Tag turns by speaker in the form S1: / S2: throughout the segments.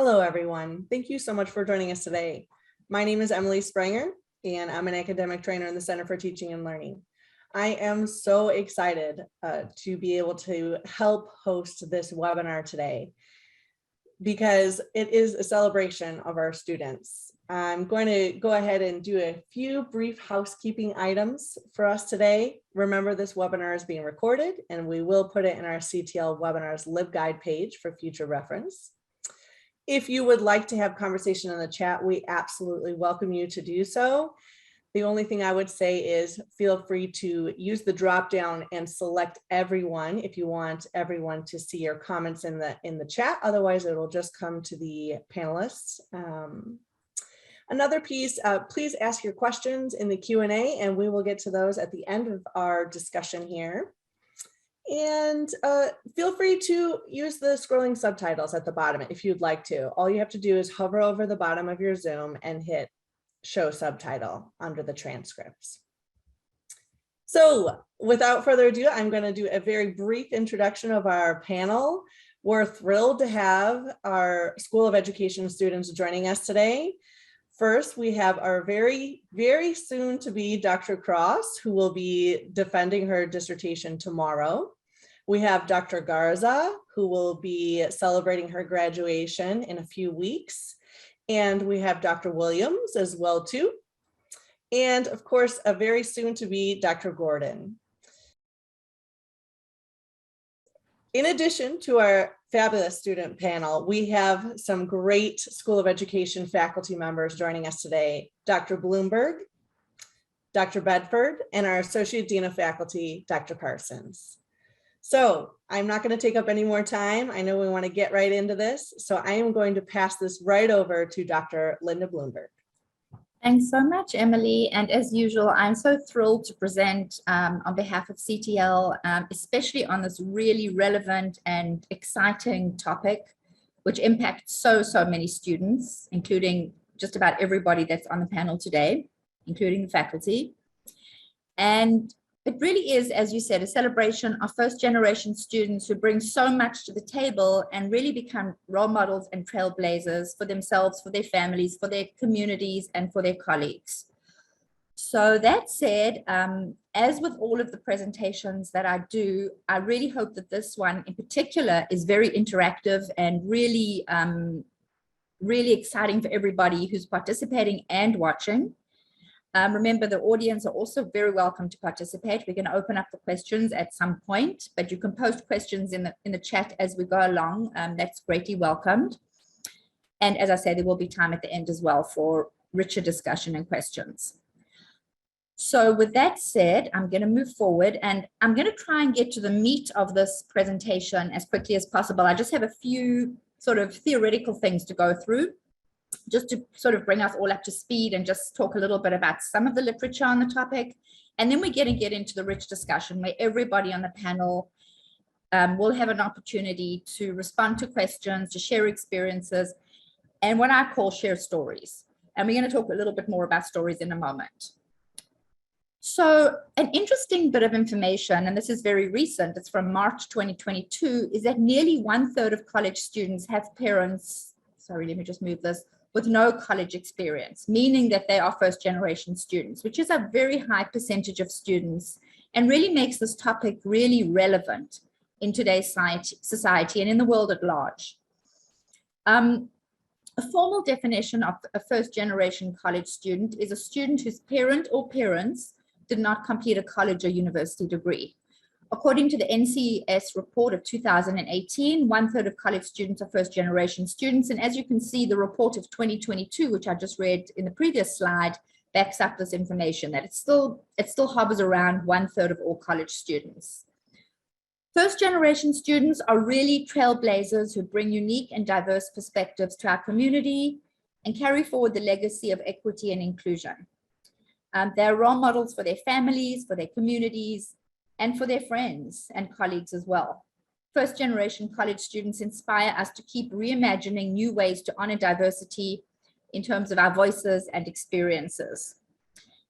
S1: Hello, everyone. Thank you so much for joining us today. My name is Elie Wiesel, and I'm an academic trainer in the Center for Teaching and Learning. I am so excited to be able to help host this webinar today because it is a celebration of our students. I'm going to go ahead and do a few brief housekeeping items for us today. Remember, this webinar is being recorded and we will put it in our CTL webinars LibGuide page for future reference. If you would like to have conversation in the chat, we absolutely welcome you to do so. The only thing I would say is feel free to use the drop down and select everyone if you want everyone to see your comments in the chat. Otherwise, it will just come to the panelists. Another piece, please ask your questions in the Q&A and we will get to those at the end of our discussion here. And feel free to use the scrolling subtitles at the bottom if you'd like to. All you have to do is hover over the bottom of your Zoom and hit show subtitle under the transcripts. So without further ado, I'm going to do a very brief introduction of our panel. We're thrilled to have our School of Education students joining us today. First, we have our very, very soon to be Dr. Cross, who will be defending her dissertation tomorrow. We have Dr. Garza, who will be celebrating her graduation in a few weeks. And we have Dr. Williams as well too. And of course, a very soon to be Dr. Gordon. In addition to our fabulous student panel, we have some great School of Education faculty members joining us today. Dr. Bloomberg, Dr. Bedford, and our Associate Dean of Faculty, Dr. Parsons. So I'm not going to take up any more time. I know we want to get right into this. So I am going to pass this right over to Dr. Linda Bloomberg.
S2: Thanks so much, Emily. And as usual, I'm so thrilled to present on behalf of CTL, especially on this really relevant and exciting topic, which impacts so many students, including just about everybody that's on the panel today, including the faculty. And it really is, as you said, a celebration of first-generation students who bring so much to the table and really become role models and trailblazers for themselves, for their families, for their communities, and for their colleagues. So that said, as with all of the presentations that I do, I really hope that this one in particular is very interactive and really, really exciting for everybody who's participating and watching. Remember, the audience are also very welcome to participate. We're going to open up the questions at some point, but you can post questions in the chat as we go along. That's greatly welcomed. And as I say, there will be time at the end as well for richer discussion and questions. So with that said, I'm going to move forward and I'm going to try and get to the meat of this presentation as quickly as possible. I just have a few sort of theoretical things to go through, just to sort of bring us all up to speed and just talk a little bit about some of the literature on the topic. And then we're going to get into the rich discussion where everybody on the panel will have an opportunity to respond to questions, to share experiences, and what I call share stories. And we're going to talk a little bit more about stories in a moment. So an interesting bit of information, and this is very recent, it's from March 2022, is that nearly 1/3 of college students have parents, sorry, let me just move this, with no college experience, meaning that they are first-generation students, which is a very high percentage of students and really makes this topic really relevant in today's society and in the world at large. A formal definition of a first-generation college student is a student whose parent or parents did not complete a college or university degree. According to the NCES report of 2018, 1/3 of college students are first-generation students. And as you can see, the report of 2022, which I just read in the previous slide, backs up this information, that it still hovers around 1/3 of all college students. First-generation students are really trailblazers who bring unique and diverse perspectives to our community and carry forward the legacy of equity and inclusion. They're role models for their families, for their communities, and for their friends and colleagues as well. First-generation college students inspire us to keep reimagining new ways to honor diversity in terms of our voices and experiences.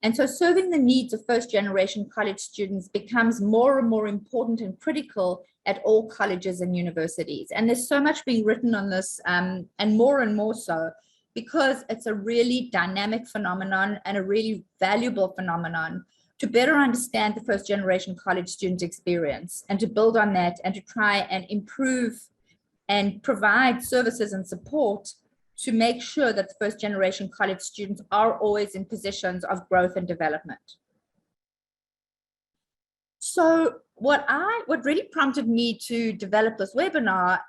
S2: And so serving the needs of first generation college students becomes more and more important and critical at all colleges and universities. And there's so much being written on this, and more so, because it's a really dynamic phenomenon and a really valuable phenomenon to better understand the first generation college student experience and to build on that and to try and improve and provide services and support to make sure that the first generation college students are always in positions of growth and development. So what really prompted me to develop this webinar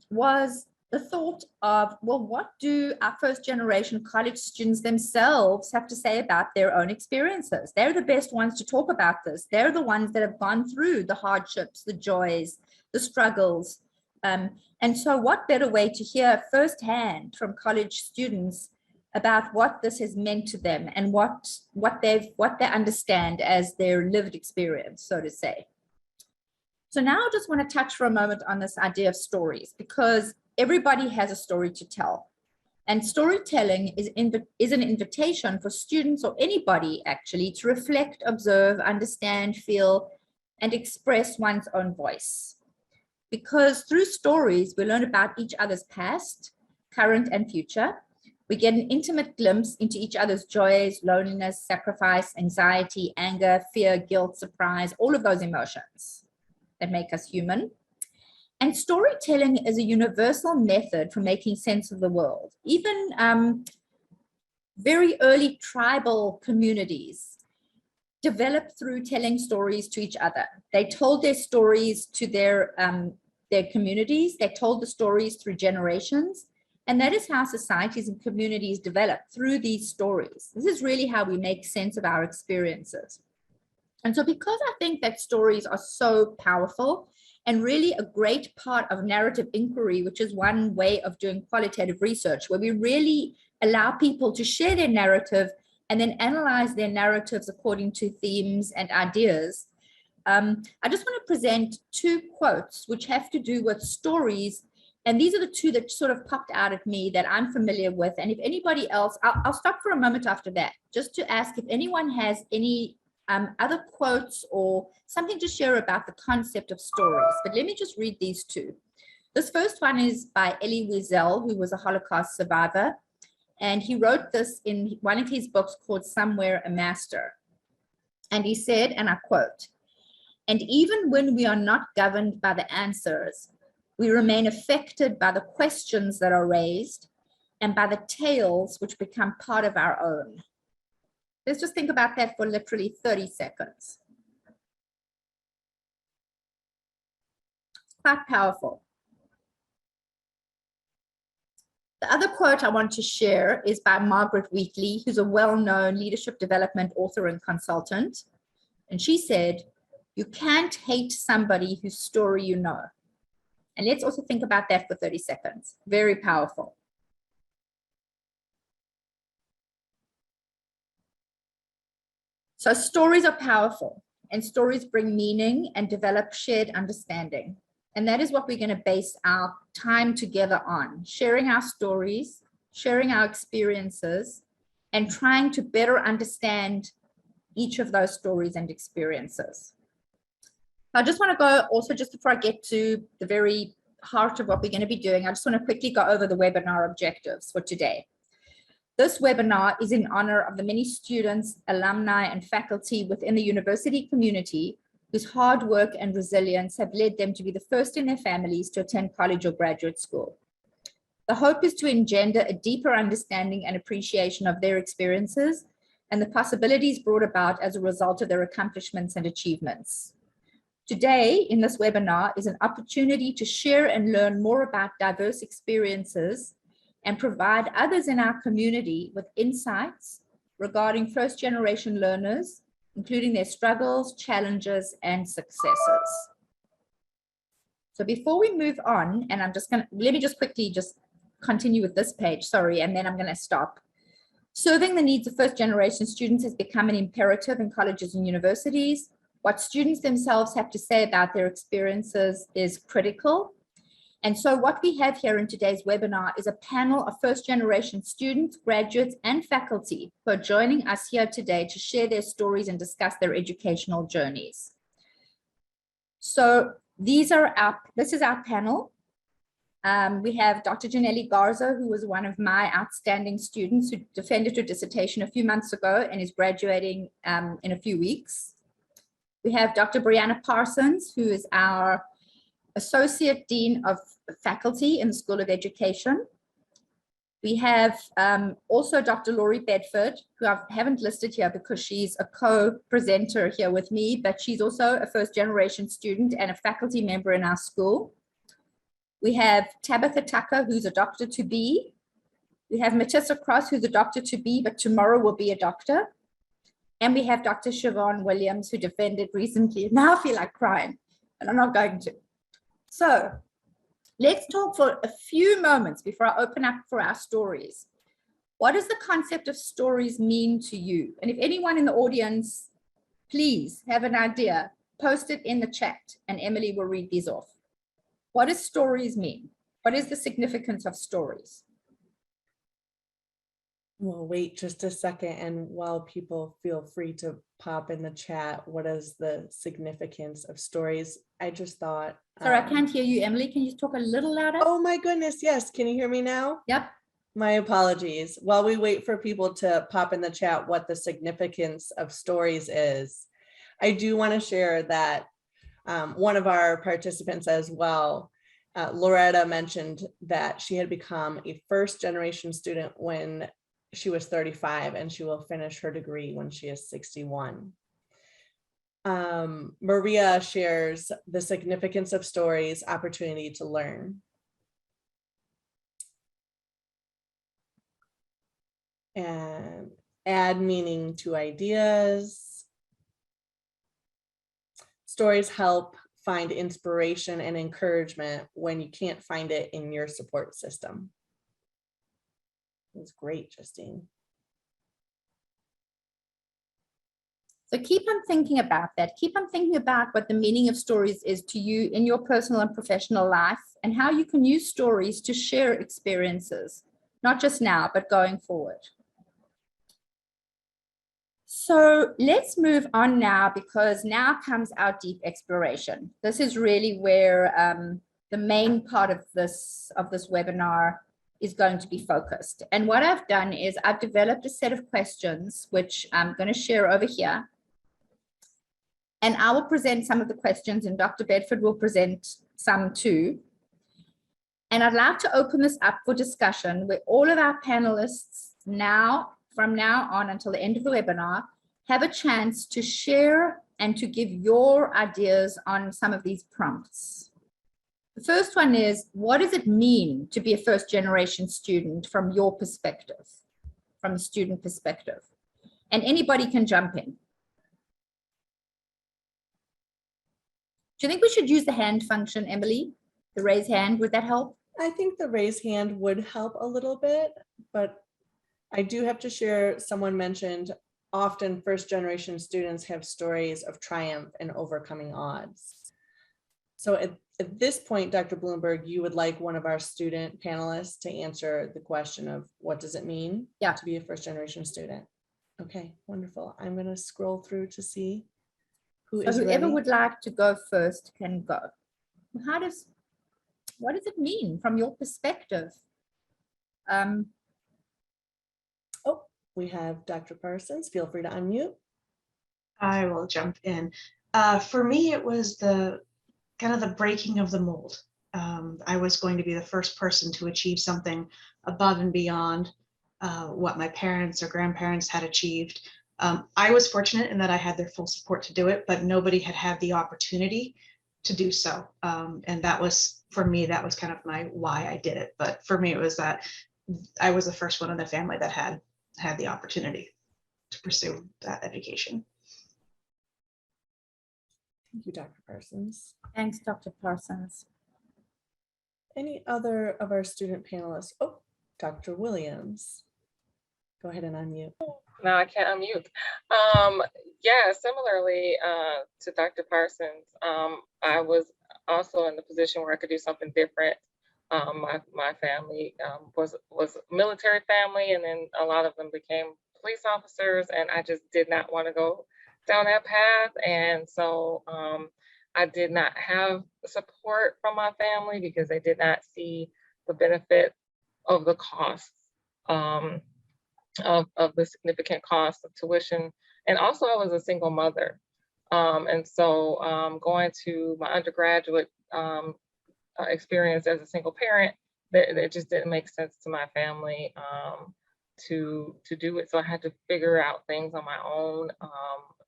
S2: was the thought of, well, what do our first generation college students themselves have to say about their own experiences? They're the best ones to talk about this. They're the ones that have gone through the hardships, the joys, the struggles. And so what better way to hear firsthand from college students about what this has meant to them and what they understand as their lived experience, so to say. So now I just want to touch for a moment on this idea of stories, because everybody has a story to tell. And storytelling is an invitation for students or anybody actually to reflect, observe, understand, feel, and express one's own voice. Because through stories, we learn about each other's past, current, and future. We get an intimate glimpse into each other's joys, loneliness, sacrifice, anxiety, anger, fear, guilt, surprise, all of those emotions that make us human. And storytelling is a universal method for making sense of the world. Even very early tribal communities developed through telling stories to each other. They told their stories to their communities. They told the stories through generations. And that is how societies and communities develop, through these stories. This is really how we make sense of our experiences. And so because I think that stories are so powerful and really a great part of narrative inquiry, which is one way of doing qualitative research, where we really allow people to share their narrative and then analyze their narratives according to themes and ideas. I just want to present two quotes which have to do with stories. And these are the two that sort of popped out at me that I'm familiar with. And if anybody else, I'll stop for a moment after that, just to ask if anyone has any other quotes or something to share about the concept of stories. But let me just read these two. This first one is by Elie Wiesel, who was a Holocaust survivor. And he wrote this in one of his books called Somewhere a Master. And he said, and I quote, "And even when we are not governed by the answers, we remain affected by the questions that are raised and by the tales which become part of our own." Let's just think about that for literally 30 seconds. It's quite powerful. The other quote I want to share is by Margaret Wheatley, who's a well-known leadership development author and consultant. And she said, "You can't hate somebody whose story you know." And let's also think about that for 30 seconds. Very powerful. So stories are powerful, and stories bring meaning and develop shared understanding. And that is what we're going to base our time together on, sharing our stories, sharing our experiences, and trying to better understand each of those stories and experiences. I just want to go also, just before I get to the very heart of what we're going to be doing, I just want to quickly go over the webinar objectives for today. This webinar is in honor of the many students, alumni, and faculty within the university community whose hard work and resilience have led them to be the first in their families to attend college or graduate school. The hope is to engender a deeper understanding and appreciation of their experiences and the possibilities brought about as a result of their accomplishments and achievements. Today, in this webinar, is an opportunity to share and learn more about diverse experiences and provide others in our community with insights regarding first-generation learners, including their struggles, challenges, and successes. So before we move on, and let me just quickly just continue with this page, sorry, and then I'm going to stop. Serving the needs of first-generation students has become an imperative in colleges and universities. What students themselves have to say about their experiences is critical. And so what we have here in today's webinar is a panel of first-generation students, graduates, and faculty who are joining us here today to share their stories and discuss their educational journeys. So this is our panel. We have Dr. Janelli Garza, who was one of my outstanding students who defended her dissertation a few months ago and is graduating in a few weeks. We have Dr. Brianna Parsons, who is our Associate Dean of Faculty in the School of Education. We have also Dr. Laurie Bedford, who I haven't listed here because she's a co-presenter here with me, but she's also a first-generation student and a faculty member in our school. We have Tabitha Tucker, who's a doctor-to-be. We have Matissa Cross, who's a doctor-to-be, but tomorrow will be a doctor. And we have Dr. Siobhan Williams, who defended recently. Now I feel like crying, and I'm not going to. So let's talk for a few moments before I open up for our stories. What does the concept of stories mean to you? And if anyone in the audience, please have an idea, post it in the chat and Emily will read these off. What does stories mean? What is the significance of stories?
S1: We'll wait just a second, and while people feel free to pop in the chat, what is the significance of stories? I just thought.
S2: Sorry, I can't hear you, Emily. Can you talk a little louder?
S1: Oh my goodness, yes. Can you hear me now?
S2: Yep.
S1: My apologies. While we wait for people to pop in the chat what the significance of stories is, I do want to share that one of our participants as well, Loretta, mentioned that she had become a first-generation student when she was 35, and she will finish her degree when she is 61. Maria shares the significance of stories, opportunity to learn. And add meaning to ideas. Stories help find inspiration and encouragement when you can't find it in your support system. It was great, Justine.
S2: So keep on thinking about that. Keep on thinking about what the meaning of stories is to you in your personal and professional life, and how you can use stories to share experiences, not just now, but going forward. So let's move on now, because now comes our deep exploration. This is really where the main part of this webinar is going to be focused. And what I've done is I've developed a set of questions, which I'm going to share over here. And I will present some of the questions, and Dr. Bedford will present some too. And I'd like to open this up for discussion where all of our panelists from now on until the end of the webinar, have a chance to share and to give your ideas on some of these prompts. The first one is, what does it mean to be a first-generation student from your perspective, from a student perspective? And anybody can jump in. Do you think we should use the hand function, Emily? The raise hand, would that help?
S1: I think the raise hand would help a little bit, but I do have to share, someone mentioned often first-generation students have stories of triumph and overcoming odds. So at this point, Dr. Bloomberg, you would like one of our student panelists to answer the question of what does it mean to be a first-generation student? Okay, wonderful. I'm going to scroll through to see who is ready.
S2: Whoever would like to go first can go. What does it mean from your perspective?
S1: Oh, we have Dr. Parsons. Feel free to unmute.
S3: I will jump in. For me, it was the kind of the breaking of the mold. I was going to be the first person to achieve something above and beyond what my parents or grandparents had achieved. I was fortunate in that I had their full support to do it, but nobody had the opportunity to do so. And that was, for me, that was kind of my why I did it. But for me, it was that I was the first one in the family that had the opportunity to pursue that education.
S1: Thank you, Dr. Parsons.
S2: Thanks, Dr. Parsons.
S1: Any other of our student panelists? Oh, Dr. Williams. Go ahead and unmute.
S4: No, I can't unmute. Yeah, similarly to Dr. Parsons, I was also in the position where I could do something different my family was a military family, and then a lot of them became police officers, and I just did not want to go down that path. And so I did not have support from my family because they did not see the benefit of the costs, of the significant cost of tuition. And also I was a single mother. And so going to my undergraduate experience as a single parent, that it just didn't make sense to my family to do it. So I had to figure out things on my own.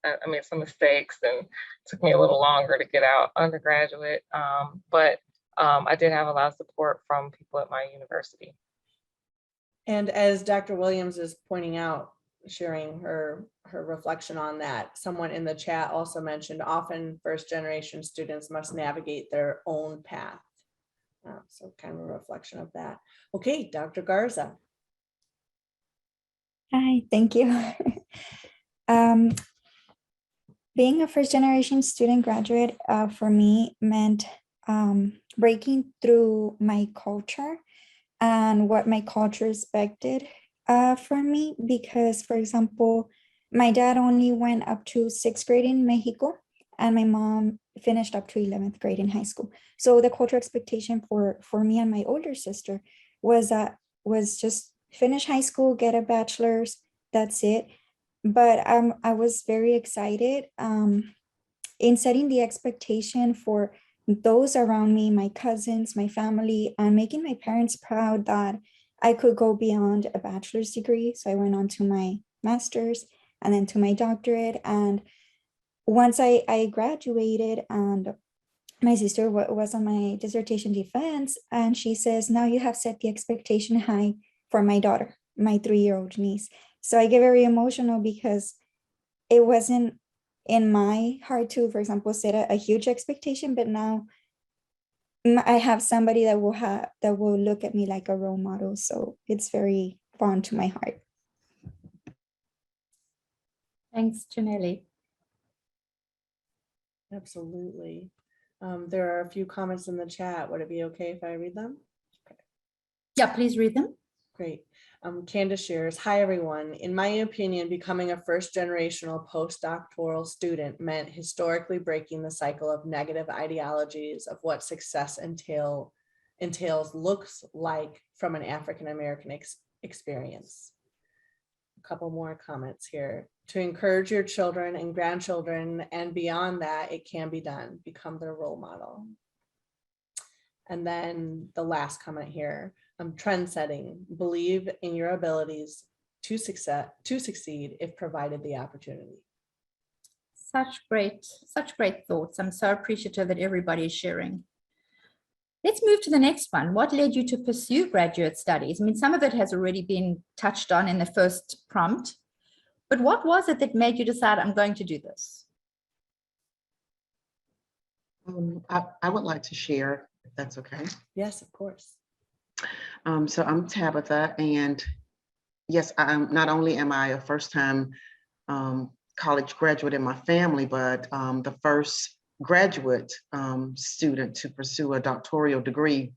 S4: I made some mistakes, and it took me a little longer to get out undergraduate. But I did have a lot of support from people at my university.
S1: And as Dr. Williams is pointing out, sharing her reflection on that, someone in the chat also mentioned often first generation students must navigate their own path. So kind of a reflection of that. Okay, Dr. Garza.
S5: Hi, thank you. Being a first generation student graduate for me meant breaking through my culture and what my culture expected from me, because, for example, my dad only went up to 6th grade in Mexico, and my mom finished up to 11th grade in high school. So the cultural expectation for me and my older sister was just finish high school, get a bachelor's, that's it. But I was very excited in setting the expectation for those around me, my cousins, my family, and making my parents proud that I could go beyond a bachelor's degree. So I went on to my master's and then to my doctorate. And once I graduated, and my sister was on my dissertation defense, and she says, now you have set the expectation high for my daughter, my 3-year-old niece. So I get very emotional because it wasn't in my heart to, for example, set a huge expectation, but now I have somebody that will look at me like a role model. So it's very fond to my heart.
S2: Thanks, Janelle.
S1: Absolutely. There are a few comments in the chat. Would it be okay if I read them? Okay.
S2: Yeah, please read them.
S1: Great. Candace shares, hi everyone. In my opinion, becoming a first generational postdoctoral student meant historically breaking the cycle of negative ideologies of what success entails looks like from an African-American experience. A couple more comments here. To encourage your children and grandchildren and beyond that, it can be done. Become their role model. And then the last comment here, trend setting, believe in your abilities to succeed if provided the opportunity.
S2: Such great thoughts. I'm so appreciative that everybody is sharing. Let's move to the next one. What led you to pursue graduate studies? I mean, some of it has already been touched on in the first prompt, but what was it that made you decide I'm going to do this?
S6: I would like to share, if that's okay.
S1: Yes, of course.
S6: So I'm Tabitha, and yes, not only am I a first-time college graduate in my family, but the first graduate student to pursue a doctoral degree.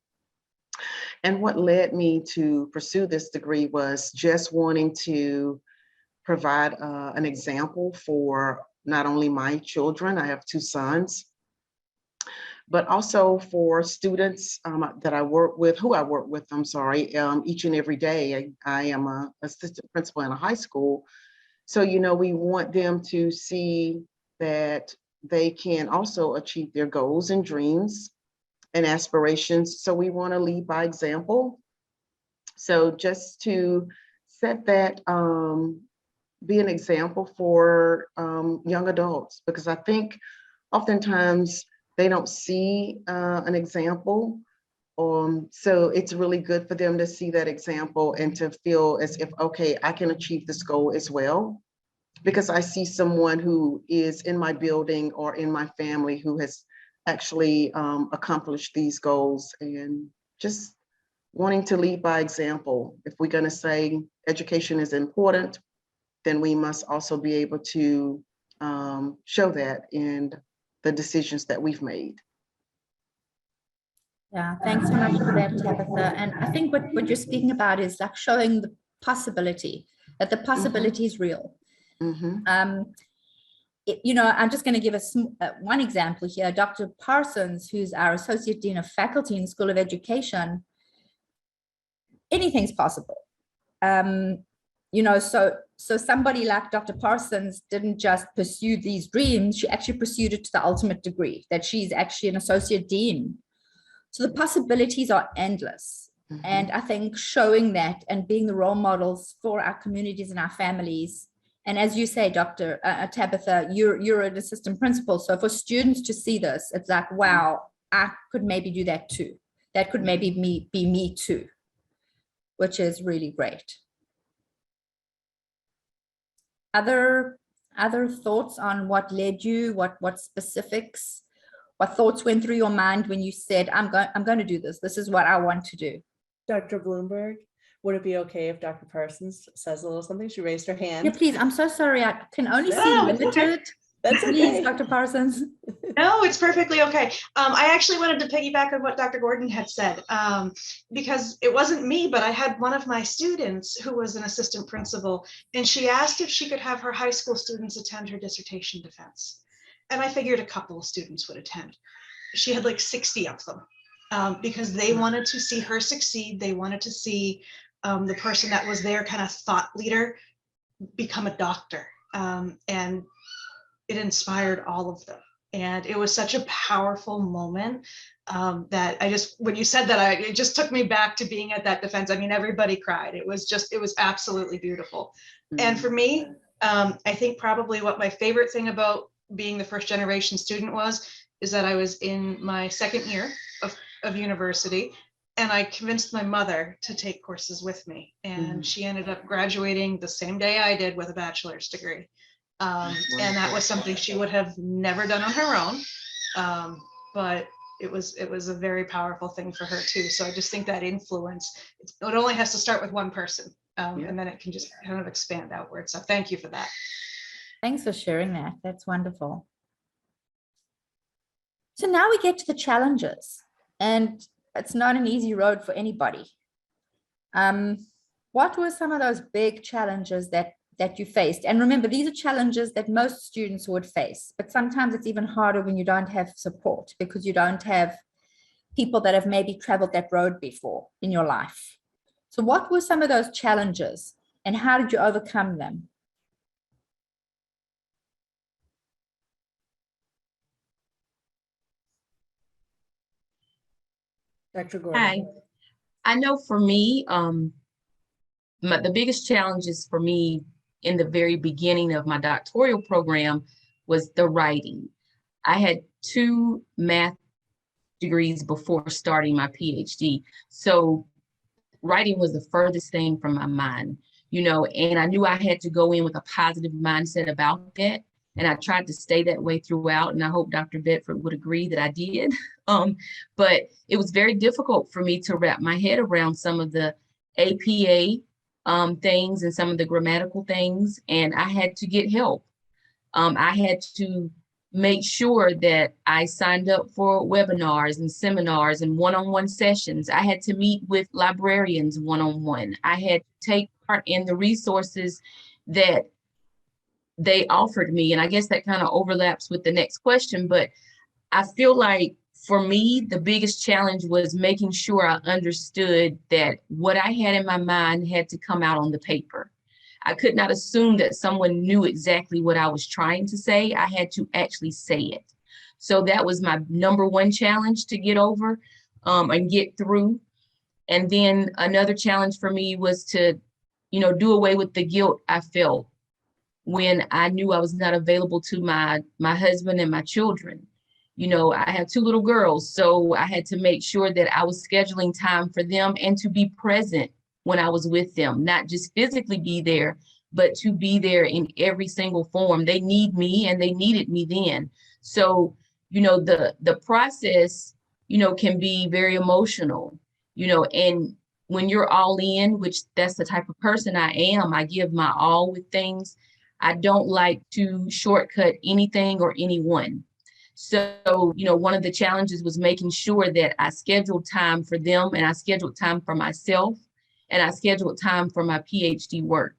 S6: And what led me to pursue this degree was just wanting to provide an example for not only my children, I have 2 sons, but also for students that I work with, each and every day. I am an assistant principal in a high school. So, we want them to see that they can also achieve their goals and dreams and aspirations. So we want to lead by example. So just to set that, be an example for young adults, because I think oftentimes they don't see an example. So it's really good for them to see that example and to feel as if, okay, I can achieve this goal as well, because I see someone who is in my building or in my family who has actually accomplished these goals, and just wanting to lead by example. If we're going to say education is important, then we must also be able to show that in the decisions that we've made.
S2: Yeah, thanks so much for that, Tabitha. And I think what you're speaking about is like showing the possibility, that the possibility is real.
S6: Mhm.
S2: I'm just going to give one example here. Dr. Parsons, who's our Associate Dean of Faculty in the School of Education, anything's possible. So somebody like Dr. Parsons didn't just pursue these dreams, she actually pursued it to the ultimate degree, that she's actually an Associate Dean. So the possibilities are endless.
S6: Mhm.
S2: And I think showing that and being the role models for our communities and our families. And as you say, Dr. Tabitha, you're an assistant principal. So for students to see this, it's like, wow, I could maybe do that too. That could maybe be me too, which is really great. Other thoughts on what led you, what specifics, what thoughts went through your mind when you said, I'm going to do this. This is what I want to do.
S1: Dr. Bloomberg, would it be okay if Dr. Parsons says a little something? She raised her hand.
S2: Yeah, please. I'm so sorry. I can only see
S3: No, it's okay.
S2: limited.
S1: That's
S2: Please,
S1: okay.
S2: Dr. Parsons.
S3: No, it's perfectly okay. I actually wanted to piggyback on what Dr. Gordon had said, because it wasn't me, but I had one of my students who was an assistant principal, and she asked if she could have her high school students attend her dissertation defense. And I figured a couple of students would attend. She had like 60 of them, because they wanted to see her succeed. They wanted to see the person that was their kind of thought leader become a doctor. And it inspired all of them. And it was such a powerful moment that when you said that, it just took me back to being at that defense. I mean, everybody cried. It was absolutely beautiful.
S6: Mhm.
S3: And for me, I think probably what my favorite thing about being the first generation student is that I was in my second year of university, and I convinced my mother to take courses with me. And she ended up graduating the same day I did with a bachelor's degree. And that was something she would have never done on her own. But it was a very powerful thing for her too. So I just think that influence, it only has to start with one person, and then it can just kind of expand outward. So thank you for that.
S2: Thanks for sharing that. That's wonderful. So now we get to the challenges, and it's not an easy road for anybody. What were some of those big challenges that you faced? And remember, these are challenges that most students would face, but sometimes it's even harder when you don't have support, because you don't have people that have maybe traveled that road before in your life. So what were some of those challenges, and how did you overcome them?
S1: Dr. Gordon.
S7: Hi. I know for me, the biggest challenges for me in the very beginning of my doctoral program was the writing. I had 2 math degrees before starting my PhD. So writing was the furthest thing from my mind, and I knew I had to go in with a positive mindset about that. And I tried to stay that way throughout. And I hope Dr. Bedford would agree that I did. But it was very difficult for me to wrap my head around some of the APA things and some of the grammatical things. And I had to get help. I had to make sure that I signed up for webinars and seminars and one-on-one sessions. I had to meet with librarians one-on-one. I had to take part in the resources that they offered me. And I guess that kind of overlaps with the next question, but I feel like for me, the biggest challenge was making sure I understood that what I had in my mind had to come out on the paper. I could not assume that someone knew exactly what I was trying to say. I had to actually say it. So that was my number one challenge to get over and get through. And then another challenge for me was to, do away with the guilt I felt when I knew I was not available to my husband and my children. I have 2 little girls, so I had to make sure that I was scheduling time for them and to be present when I was with them, not just physically be there, but to be there in every single form. They need me, and they needed me then. So, the process, can be very emotional, and when you're all in, which that's the type of person I am, I give my all with things. I don't like to shortcut anything or anyone. So, you know, one of the challenges was making sure that I scheduled time for them, and I scheduled time for myself, and I scheduled time for my PhD work.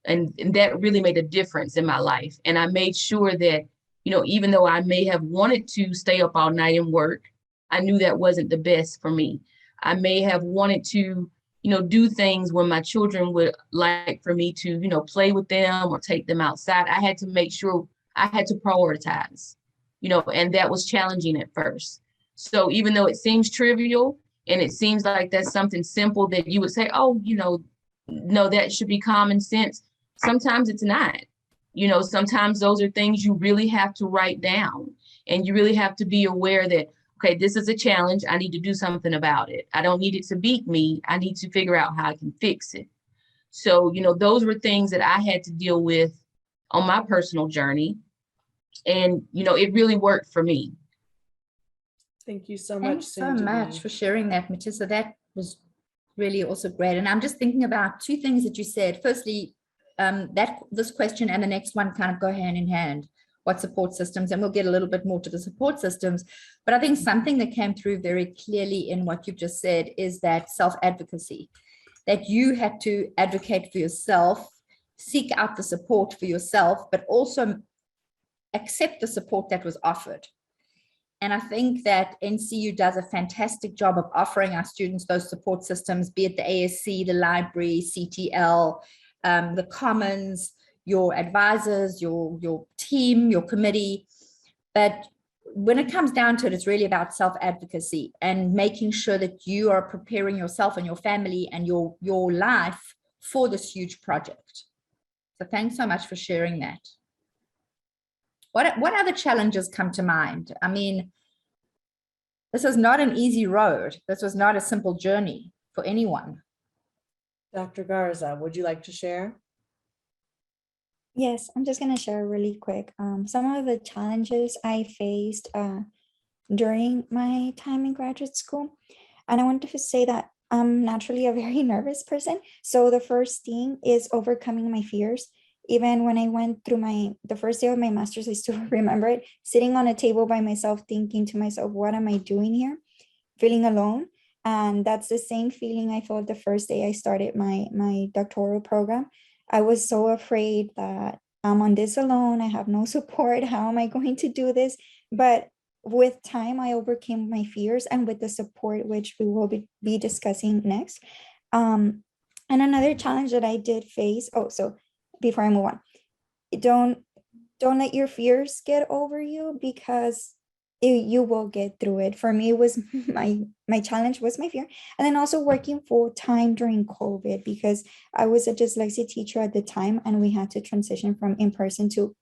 S7: And that really made a difference in my life. And I made sure that, you know, even though I may have wanted to stay up all night and work, I knew that wasn't the best for me. I may have wanted to, you know, do things when my children would like for me to, you know, play with them or take them outside. I had to make sure I had to prioritize, you know, and that was challenging at first. So even though it seems trivial and it seems like that's something simple that you would say, oh, you know, no, that should be common sense. Sometimes it's not. You know, sometimes those are things you really have to write down, and you really have to be aware that, okay, this is a challenge. I need to do something about it. I don't need it to beat me. I need to figure out how I can fix it. So, you know, those were things that I had to deal with on my personal journey. And, you know, it really worked for me.
S1: Thank you so much.
S2: Thanks so much for sharing that, Matissa. That was really also great. And I'm just thinking about two things that you said. Firstly, that this question and the next one kind of go hand in hand. What support systems? And we'll get a little bit more to the support systems. But I think something that came through very clearly in what you've just said is that self-advocacy, that you had to advocate for yourself, seek out the support for yourself, but also accept the support that was offered. And I think that NCU does a fantastic job of offering our students those support systems, be it the ASC, the library, CTL, the Commons, your advisors, your team, your committee. But when it comes down to it, it's really about self-advocacy and making sure that you are preparing yourself and your family and your life for this huge project. So thanks so much for sharing that. What other challenges come to mind? I mean, this is not an easy road. This was not a simple journey for anyone.
S1: Dr. Garza, would you like to share?
S5: Yes, I'm just going to share really quick. Some of the challenges I faced during my time in graduate school. And I wanted to say that I'm naturally a very nervous person. So the first thing is overcoming my fears. Even when I went through the first day of my master's, I still remember it, sitting on a table by myself, thinking to myself, what am I doing here? Feeling alone. And that's the same feeling I felt the first day I started my doctoral program. I was so afraid that I'm on this alone. I have no support. How am I going to do this? But with time, I overcame my fears, and with the support, which we will be discussing next. And another challenge that I did face, so before I move on, don't let your fears get over you, because you will get through it. For me, it was my challenge was my fear. And then also working full time during COVID, because I was a dyslexia teacher at the time, and we had to transition from in-person to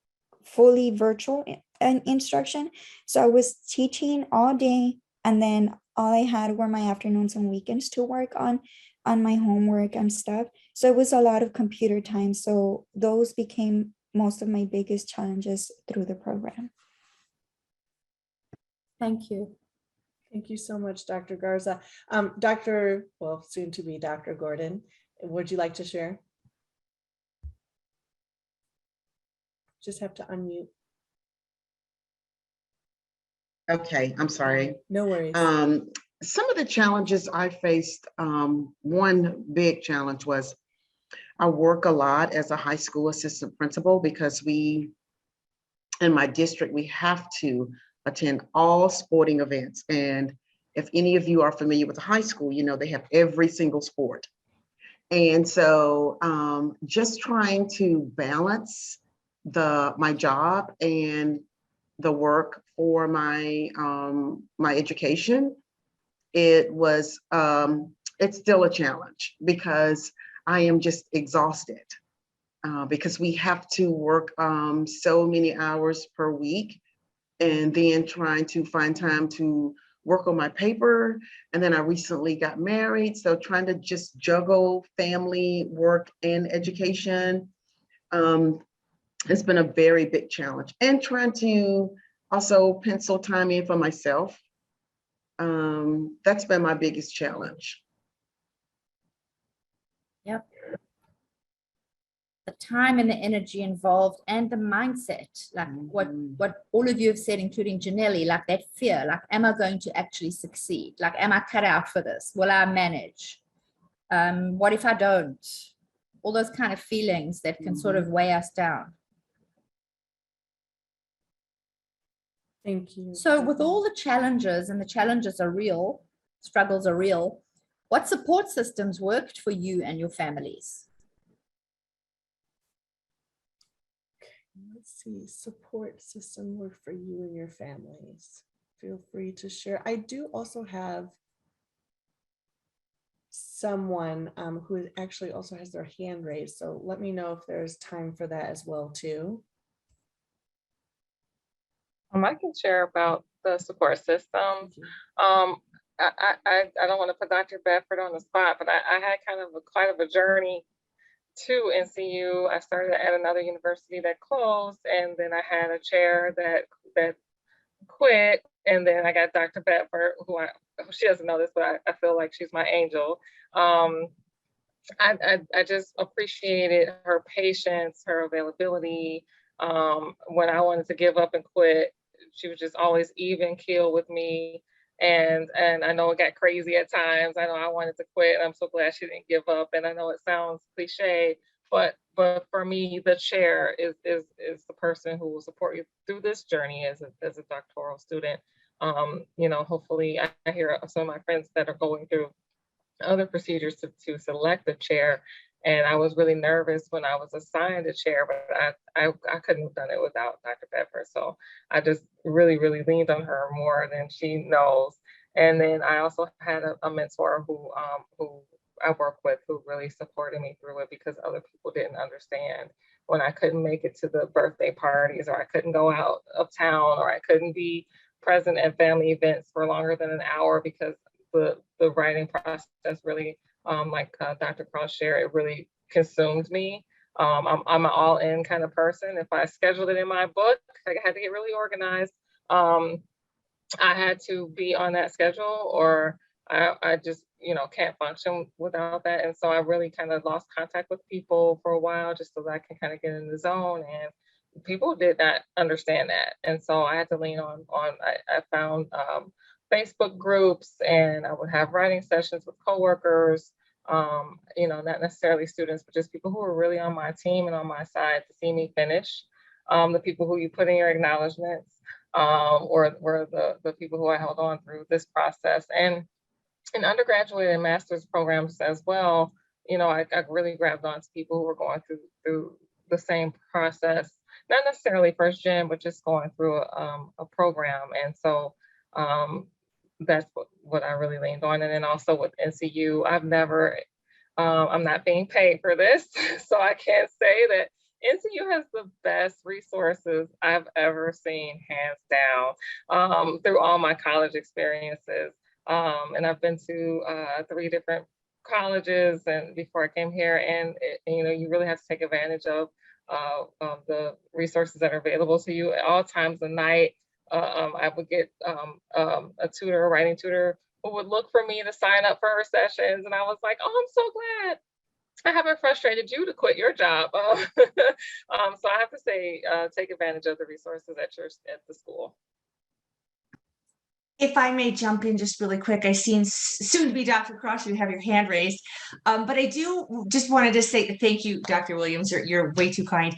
S5: fully virtual instruction. So I was teaching all day, and then all I had were my afternoons and weekends to work on my homework and stuff. So it was a lot of computer time. So those became most of my biggest challenges through the program.
S2: Thank you.
S1: Thank you so much, Dr. Garza. Soon to be Dr. Gordon, would you like to share? Just have to unmute.
S6: Okay, I'm sorry.
S1: No worries.
S6: Some of the challenges I faced, one big challenge was I work a lot as a high school assistant principal, because in my district, we have to attend all sporting events. And if any of you are familiar with the high school, you know they have every single sport. And so just trying to balance my job and the work for my education, it's still a challenge, because I am just exhausted, because we have to work so many hours per week, and then trying to find time to work on my paper. And then I recently got married, so trying to just juggle family, work, and education has been a very big challenge. And trying to also pencil time in for myself. That's been my biggest challenge.
S2: Yep. the time and the energy involved and the mindset, like what all of you have said, including Janelli, like that fear, like, am I going to actually succeed? Like, am I cut out for this? Will I manage? What if I don't? All those kind of feelings that can sort of weigh us down.
S1: Thank you.
S2: So with all the challenges, and the challenges are real, struggles are real, what support systems worked for you and your families?
S1: Let's see, support system work for you and your families. Feel free to share. I do also have someone who actually also has their hand raised. So let me know if there's time for that as well too.
S4: I can share about the support system. I don't want to put Dr. Bedford on the spot, but I had kind of quite a journey to NCU. I started at another university that closed, and then I had a chair that quit, and then I got Dr. Bedford, who she doesn't know this, but I feel like she's my angel. I just appreciated her patience, her availability. When I wanted to give up and quit, she was just always even keel with me. And I know it got crazy at times. I know I wanted to quit. I'm so glad she didn't give up. And I know it sounds cliche, but for me, the chair is the person who will support you through this journey as a doctoral student. You know, hopefully I hear some of my friends that are going through other procedures to select a chair. And I was really nervous when I was assigned a chair, but I couldn't have done it without Dr. Bedford. So I just really leaned on her more than she knows. And then I also had a mentor who I worked with who really supported me through it, because other people didn't understand when I couldn't make it to the birthday parties, or I couldn't go out of town, or I couldn't be present at family events for longer than an hour, because the writing process really, like Dr. Cross shared, it really consumed me. I'm an all-in kind of person. If I scheduled it in my book, I had to get really organized. I had to be on that schedule, or I just, you know, can't function without that. And so I really kind of lost contact with people for a while, just so that I can kind of get in the zone. And people did not understand that. And so I had to lean on I found Facebook groups, and I would have writing sessions with coworkers, you know, not necessarily students, but just people who were really on my team and on my side to see me finish. The people who you put in your acknowledgements, or were the people who I held on through this process. And in undergraduate and master's programs as well, you know, I really grabbed on to people who were going through the same process, not necessarily first gen, but just going through a program. And so that's what I really leaned on. And then also with NCU, I'm not being paid for this, so I can't say that NCU has the best resources I've ever seen, hands down, through all my college experiences. And I've been to 3 different colleges and before I came here, and you know, you really have to take advantage of the resources that are available to you at all times of night. I would get a tutor, a writing tutor, who would look for me to sign up for her sessions. And I was like, oh, I'm so glad I haven't frustrated you to quit your job. So I have to say, take advantage of the resources at the school.
S8: If I may jump in just really quick, I seen soon to be Dr. Cross, you have your hand raised. But I do just wanted to say thank you, Dr. Williams, you're way too kind.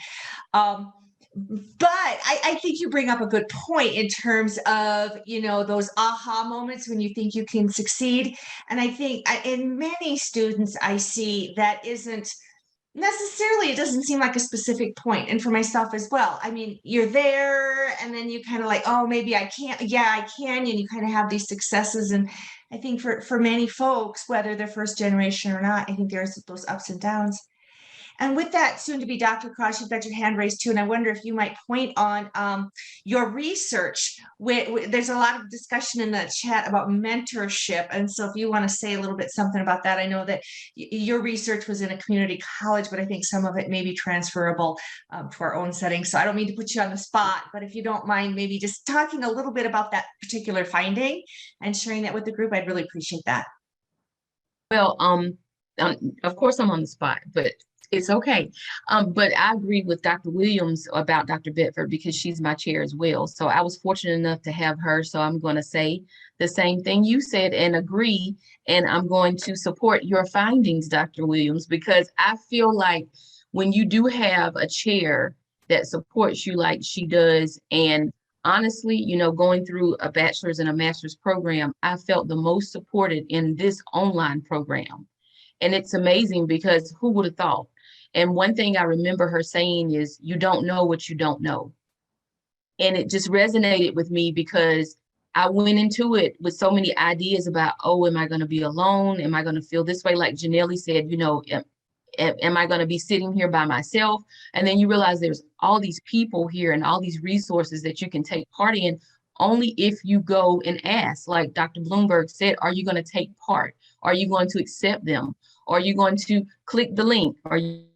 S8: But I think you bring up a good point in terms of, you know, those aha moments when you think you can succeed. And I think in many students I see that isn't necessarily, it doesn't seem like a specific point. And for myself as well, I mean, you're there and then you kind of like, oh, maybe I can't. Yeah, I can. And you kind of have these successes. And I think for many folks, whether they're first generation or not, I think there's those ups and downs. And with that, soon to be Dr. Cross, you've got your hand raised too. And I wonder if you might point on your research. There's a lot of discussion in the chat about mentorship. And so if you want to say a little bit something about that, I know that your research was in a community college, but I think some of it may be transferable to our own setting. So I don't mean to put you on the spot, but if you don't mind, maybe just talking a little bit about that particular finding and sharing that with the group, I'd really appreciate that.
S7: Well, of course I'm on the spot, but It's okay. But I agree with Dr. Williams about Dr. Bedford because she's my chair as well. So I was fortunate enough to have her. So I'm going to say the same thing you said and agree. And I'm going to support your findings, Dr. Williams, because I feel like when you do have a chair that supports you like she does, and honestly, you know, going through a bachelor's and a master's program, I felt the most supported in this online program. And it's amazing because who would have thought? And one thing I remember her saying is, you don't know what you don't know. And it just resonated with me because I went into it with so many ideas about, oh, am I going to be alone? Am I going to feel this way? Like Janelle said, you know, am I going to be sitting here by myself? And then you realize there's all these people here and all these resources that you can take part in only if you go and ask. Like Dr. Bloomberg said, are you going to take part? Are you going to accept them? Are you going to click the link? Are you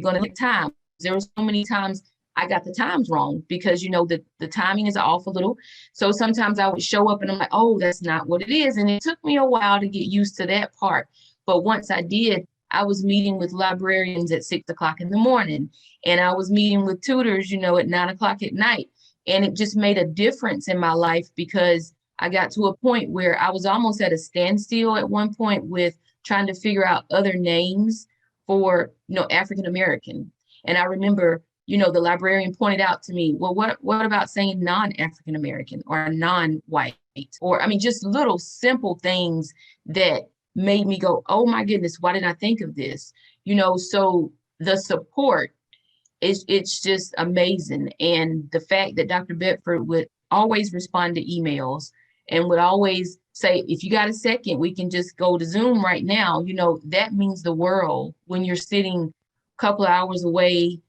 S7: going to click time? There were so many times I got the times wrong because, you know, the timing is off a little. So sometimes I would show up and I'm like, oh, that's not what it is. And it took me a while to get used to that part. But once I did, I was meeting with librarians at 6 o'clock in the morning, and I was meeting with tutors, you know, at 9 o'clock at night. And it just made a difference in my life because I got to a point where I was almost at a standstill at one point with trying to figure out other names for, you know, African American. And I remember, you know, the librarian pointed out to me, well, what about saying non-African American or non-white? Or, I mean, just little simple things that made me go, oh my goodness, why didn't I think of this? You know, so the support it's just amazing. And the fact that Dr. Bedford would always respond to emails and would always say, if you got a second, we can just go to Zoom right now. You know, that means the world when you're sitting a couple of hours away,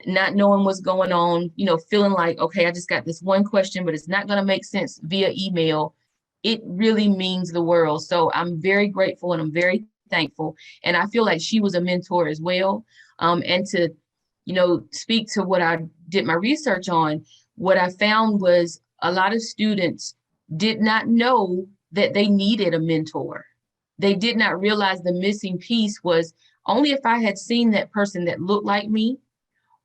S7: not knowing what's going on, you know, feeling like, okay, I just got this one question, but it's not going to make sense via email. It really means the world. So I'm very grateful and I'm very thankful. And I feel like she was a mentor as well. And to, you know, speak to what I did my research on, what I found was a lot of students did not know that they needed a mentor. They did not realize the missing piece was only if I had seen that person that looked like me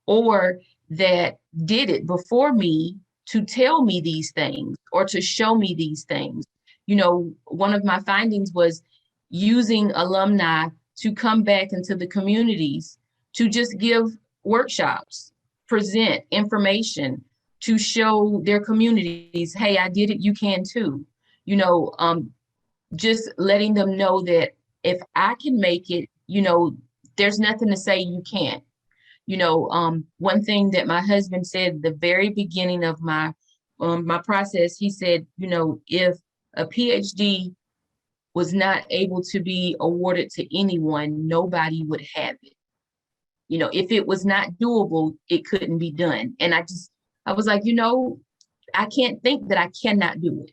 S7: or that did it before me to tell me these things or to show me these things. You know, one of my findings was using alumni to come back into the communities to just give workshops, present information, to show their communities, hey, I did it, you can too. You know, just letting them know that if I can make it, you know, there's nothing to say you can't. You know, one thing that my husband said at the very beginning of my process, he said, you know, if a PhD was not able to be awarded to anyone, nobody would have it. You know, if it was not doable, it couldn't be done. And I was like, you know, I can't think that I cannot do it.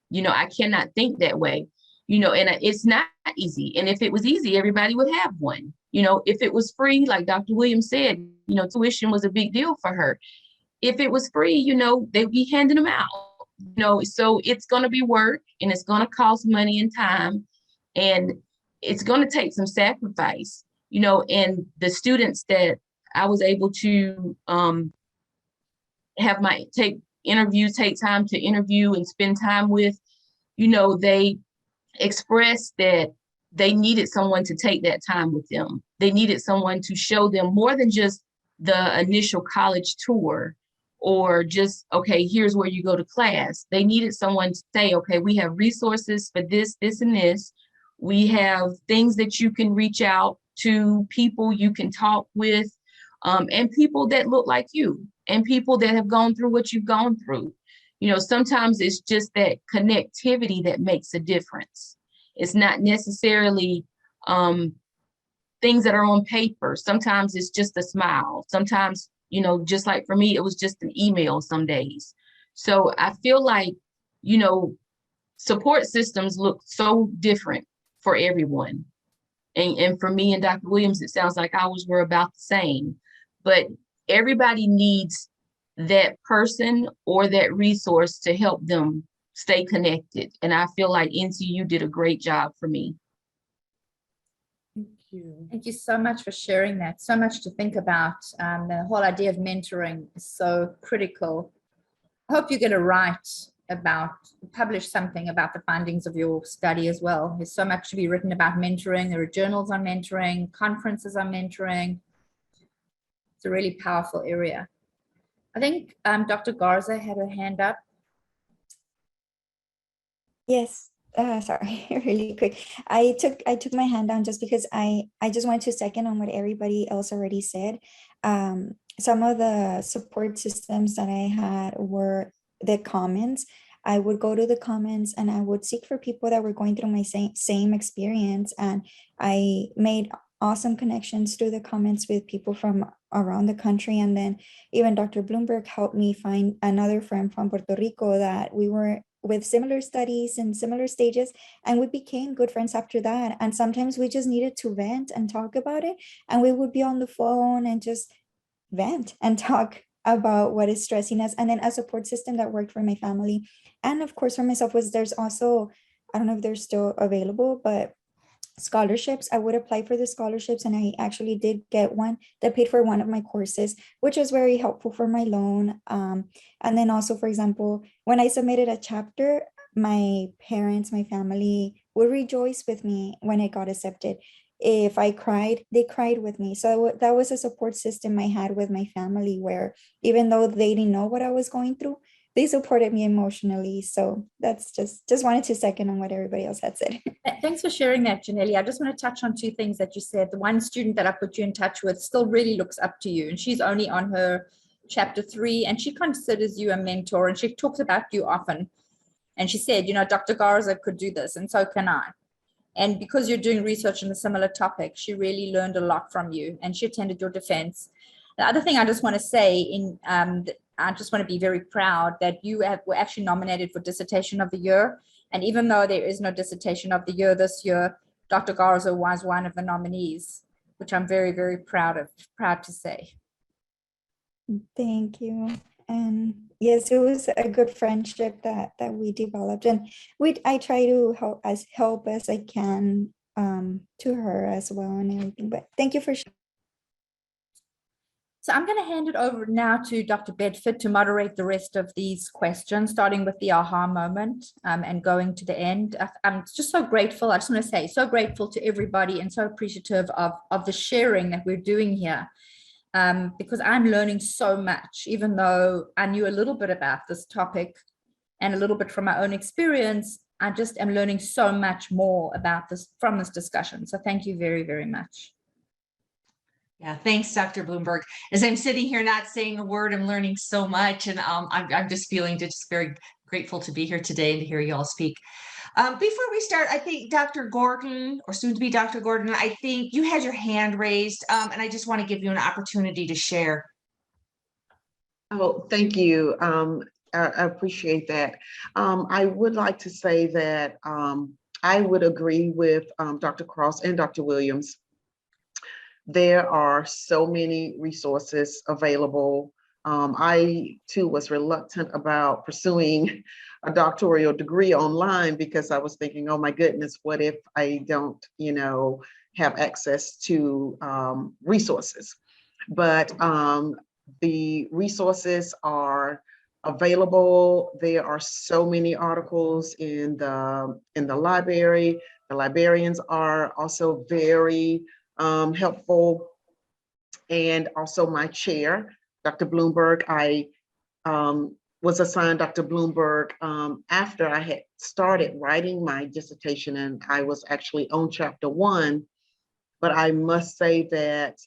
S7: You know, I cannot think that way, you know, and it's not easy. And if it was easy, everybody would have one. You know, if it was free, like Dr. Williams said, you know, tuition was a big deal for her. If it was free, you know, they'd be handing them out, you know, so it's going to be work and it's going to cost money and time and it's going to take some sacrifice, you know, and the students that I was able to have take time to interview and spend time with, you know, they expressed that they needed someone to take that time with them. They needed someone to show them more than just the initial college tour or just, okay, here's where you go to class. They needed someone to say, okay, we have resources for this, this, and this. We have things that you can reach out to, people you can talk with, and people that look like you and people that have gone through what you've gone through. You know, sometimes it's just that connectivity that makes a difference. It's not necessarily things that are on paper. Sometimes it's just a smile. Sometimes, you know, just like for me, it was just an email some days. So I feel like, you know, support systems look so different for everyone. And for me and Dr. Williams, it sounds like ours were about the same. But everybody needs that person or that resource to help them stay connected. And I feel like NCU did a great job for me.
S1: you.
S2: Thank you so much for sharing that. So much to think about. The whole idea of mentoring is so critical. I hope you're going to publish something about the findings of your study as well. There's so much to be written about mentoring. There are journals on mentoring, conferences on mentoring. It's a really powerful area. I think Dr. Garza had her hand up.
S5: Yes, sorry, really quick. I took my hand down just because I just wanted to second on what everybody else already said. Some of the support systems that I had were the comments. I would go to the comments and I would seek for people that were going through my same experience, and I made awesome connections through the comments with people from around the country. And then even Dr. Bloomberg helped me find another friend from Puerto Rico that we were with similar studies and similar stages, and we became good friends after that. And sometimes we just needed to vent and talk about it, and we would be on the phone and just vent and talk about what is stressing us. And then a support system that worked for my family and of course for myself was, there's also, I don't know if they're still available, but scholarships. I would apply for the scholarships, and I actually did get one that paid for one of my courses, which was very helpful for my loan. And then also, for example, when I submitted a chapter, my parents, my family would rejoice with me when it got accepted. If I cried, they cried with me. So that was a support system I had with my family, where even though they didn't know what I was going through, they supported me emotionally. So that's just wanted to second on what everybody else had said.
S2: Thanks for sharing that, Janelle. I just want to touch on two things that you said. The one student that I put you in touch with still really looks up to you, and she's only on her chapter 3, and she considers you a mentor, and she talks about you often. And she said, you know, Dr. Garza could do this, and so can I. And because you're doing research on a similar topic, she really learned a lot from you, and she attended your defense. The other thing I just want to say, I just want to be very proud that you were actually nominated for Dissertation of the Year. And even though there is no Dissertation of the Year this year, Dr. Garza was one of the nominees, which I'm very, very proud to say.
S5: Thank you. And yes, it was a good friendship that we developed, and I try to help as I can to her as well and everything. But thank you for sharing.
S2: So I'm going to hand it over now to Dr. Bedford to moderate the rest of these questions, starting with the aha moment and going to the end. I'm just so grateful. I just want to say so grateful to everybody and so appreciative of the sharing that we're doing here, because I'm learning so much, even though I knew a little bit about this topic and a little bit from my own experience. I just am learning so much more about this from this discussion. So thank you very, very much.
S8: Yeah, thanks, Dr. Bloomberg. As I'm sitting here not saying a word, I'm learning so much, and I'm just feeling just very grateful to be here today and to hear you all speak. Before we start, I think Dr. Gordon, or soon to be Dr. Gordon, I think you had your hand raised, and I just want to give you an opportunity to share.
S6: Oh, thank you. I appreciate that. I would like to say that I would agree with Dr. Cross and Dr. Williams. There are so many resources available. I too was reluctant about pursuing a doctoral degree online because I was thinking, oh my goodness, what if I don't, have access to resources? But the resources are available. There are so many articles in the library. The librarians are also very helpful. And also my chair, Dr. Bloomberg, I was assigned Dr. Bloomberg after I had started writing my dissertation, and I was actually on chapter 1. But I must say that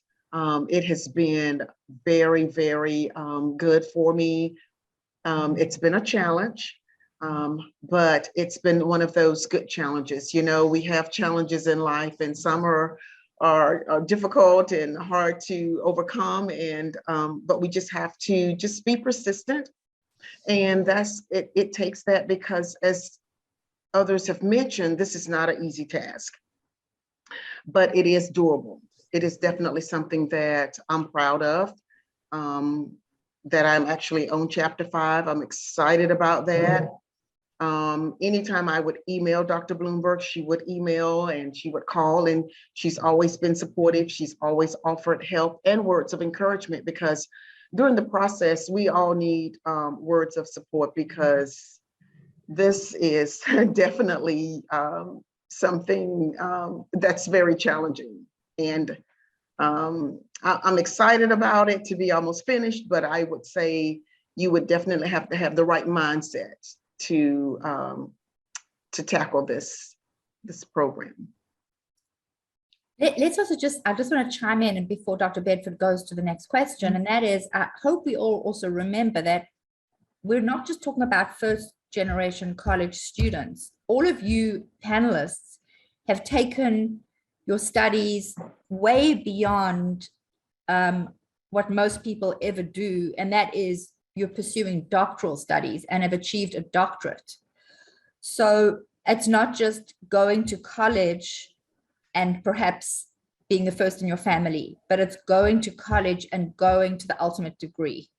S6: it has been very, very good for me. It's been a challenge, but it's been one of those good challenges. We have challenges in life, and some are difficult and hard to overcome, and but we just have to just be persistent, and that's it. It takes that, because as others have mentioned, this is not an easy task, but it is doable. It is definitely something that I'm proud of, that I'm actually on chapter 5. I'm excited about that. Anytime I would email Dr. Bloomberg, she would email and she would call, and she's always been supportive. She's always offered help and words of encouragement, because during the process, we all need words of support, because this is definitely something that's very challenging. And I'm excited about it to be almost finished, but I would say you would definitely have to have the right mindset to tackle this program.
S2: Let's also I just want to chime in, and before Dr. Bedford goes to the next question, and that is, I hope we all also remember that we're not just talking about first generation college students. All of you panelists have taken your studies way beyond what most people ever do, and that is you're pursuing doctoral studies and have achieved a doctorate. So it's not just going to college and perhaps being the first in your family, but it's going to college and going to the ultimate degree,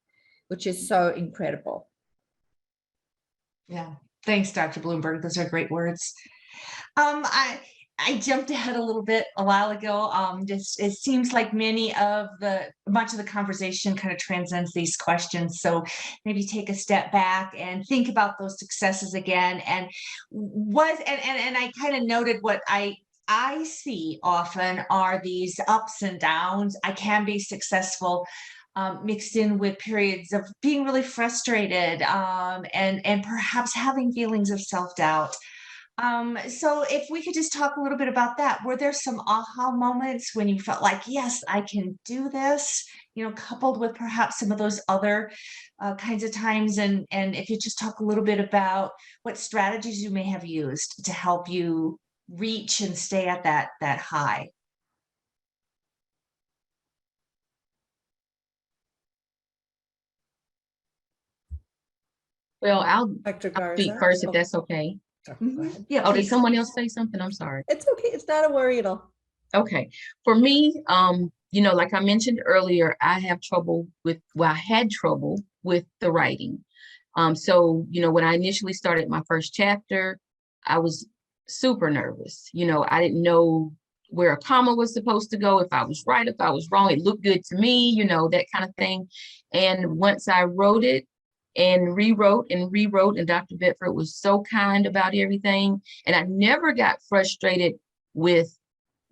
S2: which is so incredible.
S8: Yeah, thanks, Dr. Bloomberg. Those are great words. I jumped ahead a little bit a while ago. It seems like much of the conversation kind of transcends these questions. So maybe take a step back and think about those successes again. And I kind of noted what I see often are these ups and downs. I can be successful, mixed in with periods of being really frustrated, and perhaps having feelings of self-doubt. So if we could just talk a little bit about that. Were there some aha moments when you felt like, yes, I can do this, coupled with perhaps some of those other kinds of times? And if you just talk a little bit about what strategies you may have used to help you reach and stay at that high.
S7: Well, I'll
S1: Dr.
S7: speak
S1: Garza.
S7: first if that's okay.
S1: Go
S8: Mhm.
S1: ahead.
S8: Yeah,
S7: Oh, did
S8: please.
S7: someone else say something? I'm sorry.
S1: It's okay. It's not a worry at all.
S7: Okay. For me, like I mentioned earlier, I had trouble with the writing. So, when I initially started my first chapter, I was super nervous. I didn't know where a comma was supposed to go, if I was right, if I was wrong. It looked good to me, that kind of thing. And once I wrote it and rewrote, and Dr. Bedford was so kind about everything. And I never got frustrated with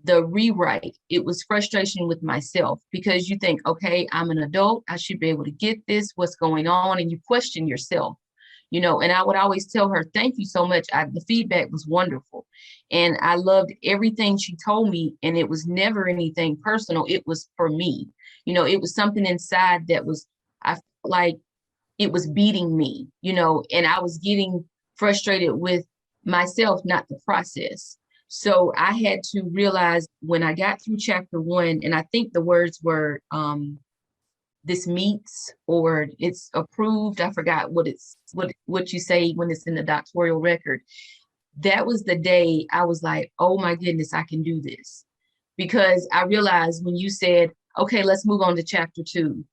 S7: the rewrite. It was frustration with myself, because you think, okay, I'm an adult, I should be able to get this, what's going on? And you question yourself, and I would always tell her, thank you so much. The feedback was wonderful. And I loved everything she told me. And it was never anything personal. It was for me. It was something inside that I felt like it was beating me, and I was getting frustrated with myself, not the process. So I had to realize when I got through chapter 1, and I think the words were, this meets, or it's approved. I forgot what you say when it's in the doctoral record. That was the day I was like, oh my goodness, I can do this. Because I realized when you said, okay, let's move on to chapter 2.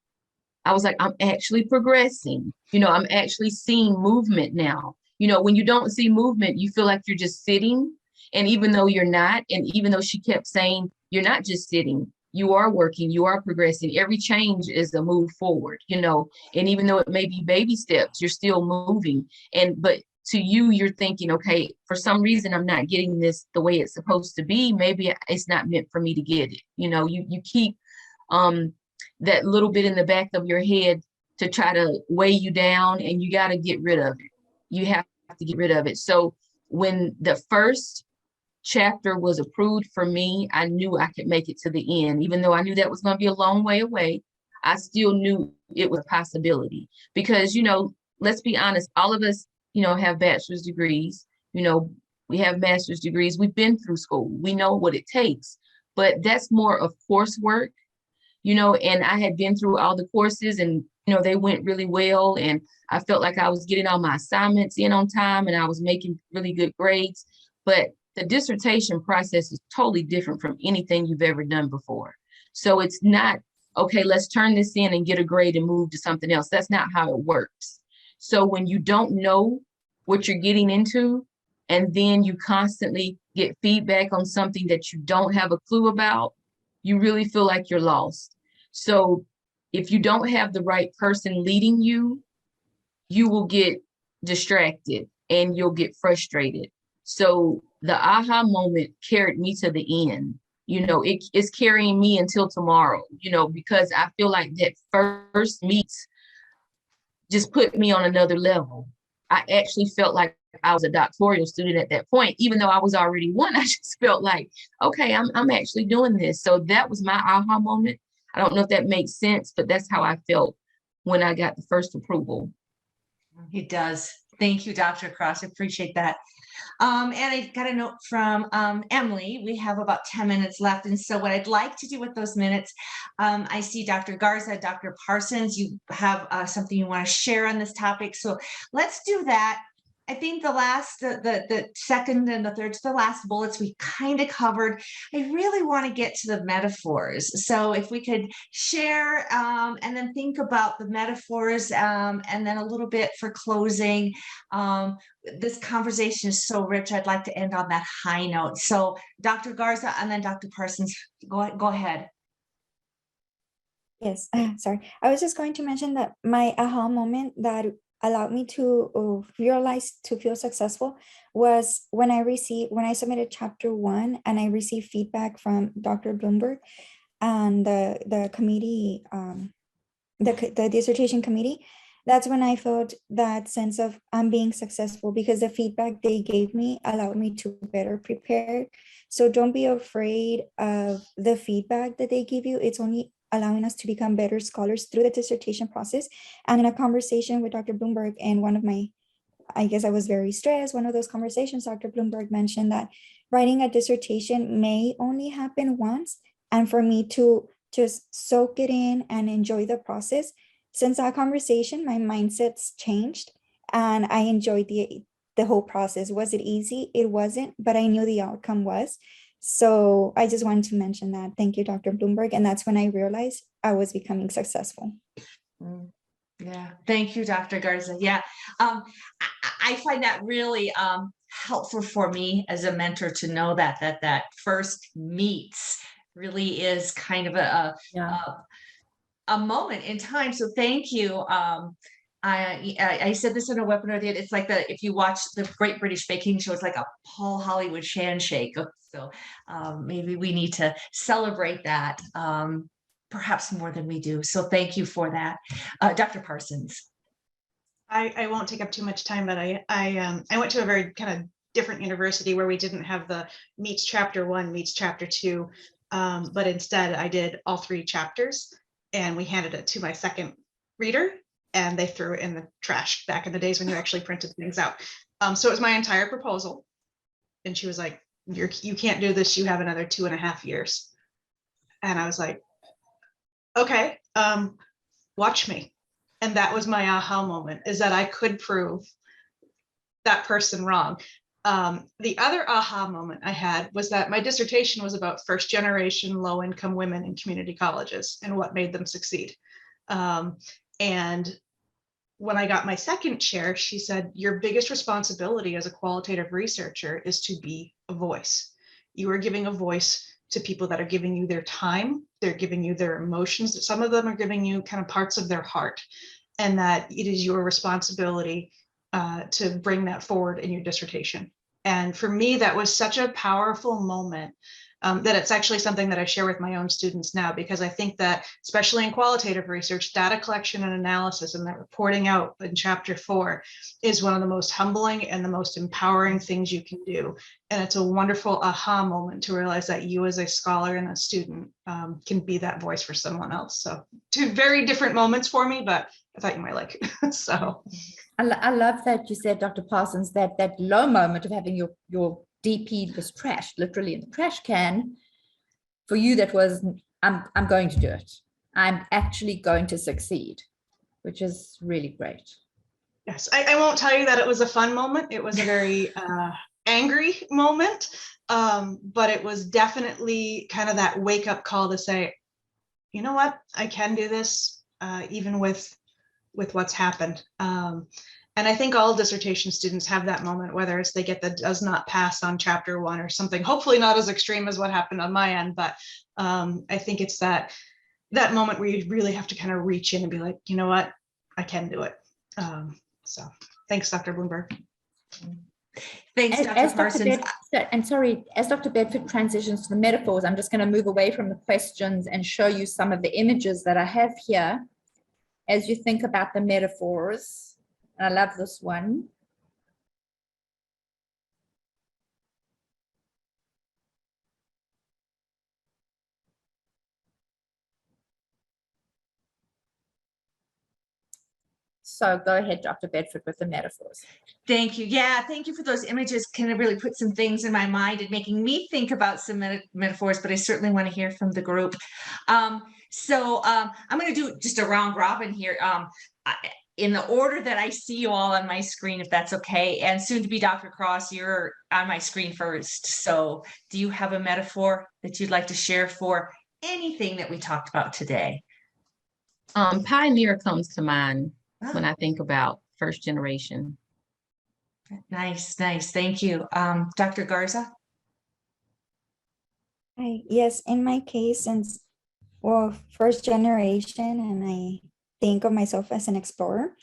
S7: I was like, I'm actually progressing. I'm actually seeing movement now. When you don't see movement, you feel like you're just sitting. And even though you're not, and even though she kept saying, you're not just sitting, you are working, you are progressing. Every change is a move forward, and even though it may be baby steps, you're still moving. But to you, you're thinking, okay, for some reason, I'm not getting this the way it's supposed to be. Maybe it's not meant for me to get it. You keep that little bit in the back of your head to try to weigh you down, and you got to get rid of it. You have to get rid of it. So when the first chapter was approved for me, I knew I could make it to the end. Even though I knew that was going to be a long way away, I still knew it was a possibility. Because, let's be honest, all of us, have bachelor's degrees, we have master's degrees, we've been through school, we know what it takes, but that's more of coursework, and I had been through all the courses, and, they went really well, and I felt like I was getting all my assignments in on time, and I was making really good grades. But the dissertation process is totally different from anything you've ever done before. So it's not, okay, let's turn this in and get a grade and move to something else. That's not how it works. So when you don't know what you're getting into, and then you constantly get feedback on something that you don't have a clue about, you really feel like you're lost. So if you don't have the right person leading you, you will get distracted and you'll get frustrated. So the aha moment carried me to the end. It's carrying me until tomorrow, because I feel like that first meet just put me on another level. I actually felt like I was a doctoral student at that point, even though I was already one. I just felt like, okay, I'm actually doing this. So that was my aha moment. I don't know if that makes sense, but that's how I felt when I got the first approval.
S8: It does. Thank you, Dr. Cross. I appreciate that. And I got a note from Emily. We have about 10 minutes left. And so what I'd like to do with those minutes, I see Dr. Garza, Dr. Parsons, you have something you want to share on this topic. So let's do that. I think the second and the third to the last bullets we kind of covered. I really want to get to the metaphors. So if we could share and then think about the metaphors and then a little bit for closing. This conversation is so rich. I'd like to end on that high note. So Dr. Garza and then Dr. Parsons, go ahead.
S5: Yes, sorry. I was just going to mention that my aha moment that allowed me to realize to feel successful was when I submitted chapter 1 and I received feedback from Dr. Bloomberg and the committee, the dissertation committee. That's when I felt that sense of I'm being successful, because the feedback they gave me allowed me to better prepare. So don't be afraid of the feedback that they give you. It's only allowing us to become better scholars through the dissertation process. And in a conversation with Dr. Bloomberg, and I guess I was very stressed. One of those conversations, Dr. Bloomberg mentioned that writing a dissertation may only happen once. And for me to just soak it in and enjoy the process. Since that conversation, my mindset's changed and I enjoyed the whole process. Was it easy? It wasn't, but I knew the outcome was. So I just wanted to mention that. Thank you, Dr. Bloomberg. And that's when I realized I was becoming successful.
S8: Yeah, thank you, Dr. Garza. Yeah, I find that really helpful for me as a mentor to know that first meets really is kind of a moment in time. So thank you. I said this in a webinar. It's like if you watch the Great British Baking Show, it's like a Paul Hollywood handshake. So maybe we need to celebrate that perhaps more than we do. So thank you for that. Dr. Parsons.
S3: I won't take up too much time, but I went to a very kind of different university where we didn't have the meets chapter 1, meets chapter 2, but instead I did all 3 chapters, and we handed it to my second reader, and they threw it in the trash back in the days when you actually printed things out. So it was my entire proposal, and she was like, "You can't do this. You have another 2.5 years." And I was like, "Okay, watch me." And that was my aha moment, is that I could prove that person wrong. The other aha moment I had was that my dissertation was about first generation low-income women in community colleges and what made them succeed. And when I got my second chair, she said, your biggest responsibility as a qualitative researcher is to be a voice. You are giving a voice to people that are giving you their time, they're giving you their emotions, some of them are giving you kind of parts of their heart, and that it is your responsibility to bring that forward in your dissertation. And for me, that was such a powerful moment that it's actually something that I share with my own students now, because I think that, especially in qualitative research, data collection and analysis and that reporting out in chapter 4 is one of the most humbling and the most empowering things you can do. And it's a wonderful aha moment to realize that you as a scholar and a student can be that voice for someone else. So 2 very different moments for me, but I thought you might like it. So
S2: I love that you said, Dr. Parsons, that low moment of having your DP was trashed, literally in the trash can. For you, that was, I'm going to do it. I'm actually going to succeed, which is really great.
S3: Yes, I won't tell you that it was a fun moment. It was a very angry moment, but it was definitely kind of that wake up call to say, you know what, I can do this, even with what's happened. And I think all dissertation students have that moment, whether it's they get the does not pass on chapter 1 or something, hopefully not as extreme as what happened on my end, but I think it's that moment where you really have to kind of reach in and be like, you know what, I can do it. So thanks, Dr. Bloomberg.
S8: Thanks, Dr.
S2: As
S8: Parsons.
S2: As Dr. Bedford transitions to the metaphors, I'm just going to move away from the questions and show you some of the images that I have here as you think about the metaphors. And I love this one. So go ahead, Dr. Bedford, with the metaphors.
S8: Thank you. Yeah, thank you for those images. Kind of really put some things in my mind and making me think about some metaphors, but I certainly want to hear from the group. I'm going to do just a round robin here. In the order that I see you all on my screen, if that's okay. And soon to be Dr. Cross, you're on my screen first. So do you have a metaphor that you'd like to share for anything that we talked about today?
S7: Pioneer comes to mind when
S8: Ah,
S7: I think about first generation.
S8: nice, nice. Thank you. Dr. Garza?
S5: Hi. Yes, in my case, since first generation, and I think of myself as an explorer,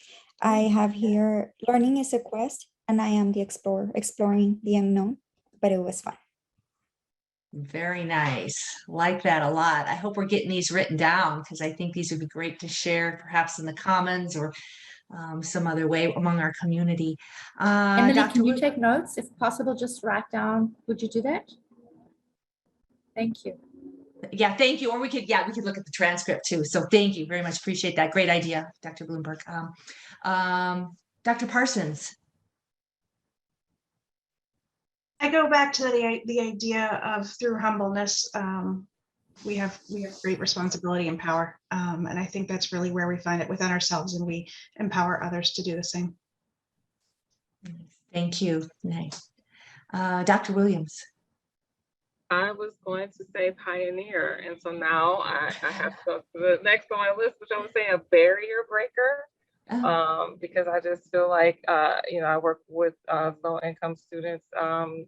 S5: I have here learning is a quest, and I am the explorer, exploring the unknown, but it was fun.
S8: Very nice. Like that a lot. I hope we're getting these written down because I think these would be great to share perhaps in the Commons or some other way among our community.
S2: Emily,
S8: Dr.
S2: can you
S8: Wu-
S2: take notes? If possible, just write down. Would you do that? Thank you.
S8: Yeah, thank you. Or we could look at the transcript too. So thank you very much. Appreciate that. Great idea, Dr. Bloomberg. Dr. Parsons.
S3: I go back to the idea of through humbleness, we have great responsibility and power. And I think that's really where we find it within ourselves, and we empower others to do the same.
S8: Thank you. Nice. Dr. Williams.
S4: I was going to say pioneer, and so now I have to go to the next on my list, which I would say a barrier breaker. Because I just feel like, I work with low-income students and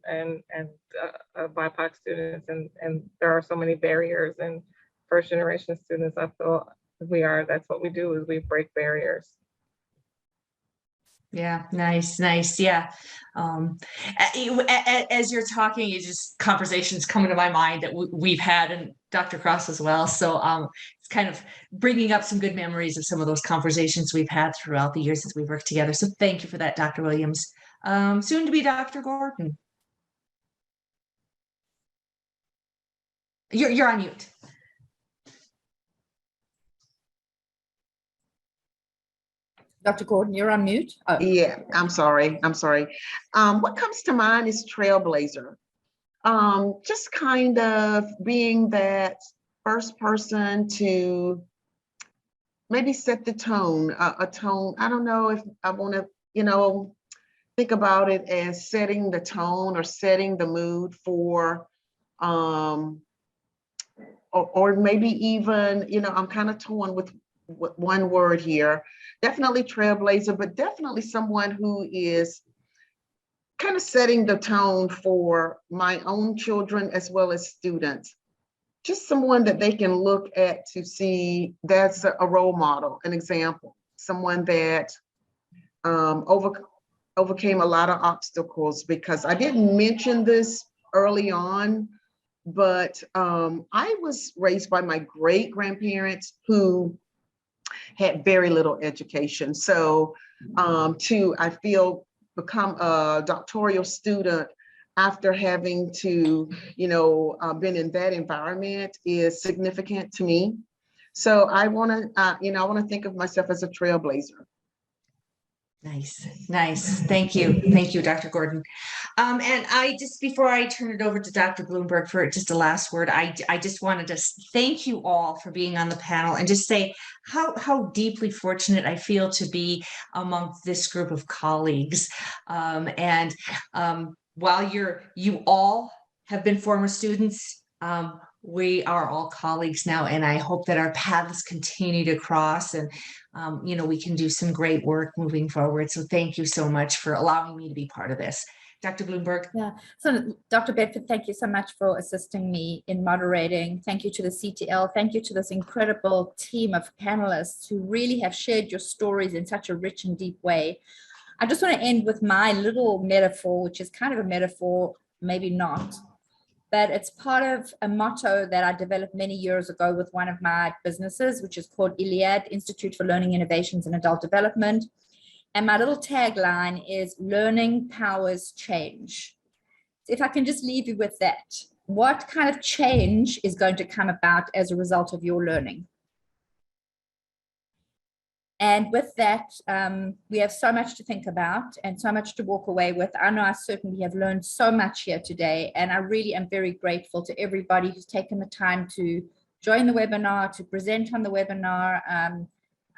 S4: BIPOC students, and there are so many barriers. And first-generation students, I feel that's what we do, is we break barriers.
S8: Yeah, nice. Yeah. As you're talking, conversations coming to my mind that we've had, and Dr. Cross as well. So it's kind of bringing up some good memories of some of those conversations we've had throughout the years as we worked together. So thank you for that, Dr. Williams. Soon to be Dr. Gordon. You're on mute.
S2: Dr. Gordon, you're on mute. Oh.
S6: Yeah, I'm sorry. What comes to mind is Trailblazer. Just kind of being that first person to maybe set the tone, a tone. I don't know if I want to, think about it as setting the tone or setting the mood for, or maybe even, I'm kind of torn with one word here. Definitely trailblazer, but definitely someone who is kind of setting the tone for my own children as well as students. Just someone that they can look at to see that's a role model, an example, someone that overcame a lot of obstacles. Because I didn't mention this early on, but I was raised by my great-grandparents who had very little education. So I feel, become a doctoral student after having to, been in that environment is significant to me. So I want to, think of myself as a trailblazer.
S8: Nice. Thank you, Dr. Gordon. And before I turn it over to Dr. Bloomberg for just a last word, I just wanted to thank you all for being on the panel and just say how deeply fortunate I feel to be among this group of colleagues. While you all have been former students, We are all colleagues now, and I hope that our paths continue to cross, and we can do some great work moving forward. So thank you so much for allowing me to be part of this. Dr. Bloomberg.
S2: Yeah, so Dr. Bedford, thank you so much for assisting me in moderating. Thank you to the CTL. Thank you to this incredible team of panelists who really have shared your stories in such a rich and deep way. I just want to end with my little metaphor, which is kind of a metaphor, maybe not, but it's part of a motto that I developed many years ago with one of my businesses, which is called Iliad, Institute for Learning Innovations and Adult Development. And my little tagline is learning powers change. If I can just leave you with that, what kind of change is going to come about as a result of your learning? And with that, we have so much to think about and so much to walk away with. I know I certainly have learned so much here today, and I really am very grateful to everybody who's taken the time to join the webinar, to present on the webinar.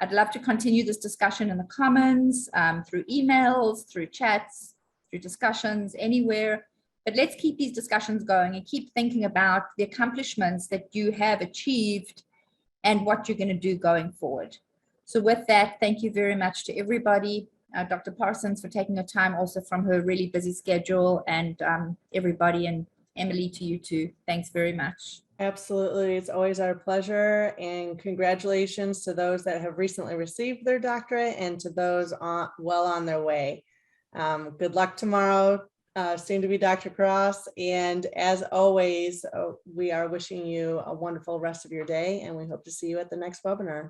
S2: I'd love to continue this discussion in the Commons, through emails, through chats, through discussions, anywhere. But let's keep these discussions going and keep thinking about the accomplishments that you have achieved and what you're going to do going forward. So with that, thank you very much to everybody. Dr. Parsons for taking the time also from her really busy schedule, and everybody, and Emily, to you too. Thanks very much.
S1: Absolutely. It's always our pleasure, and congratulations to those that have recently received their doctorate and to those well on their way. Good luck tomorrow, soon to be Dr. Cross. And as always, we are wishing you a wonderful rest of your day, and we hope to see you at the next webinar.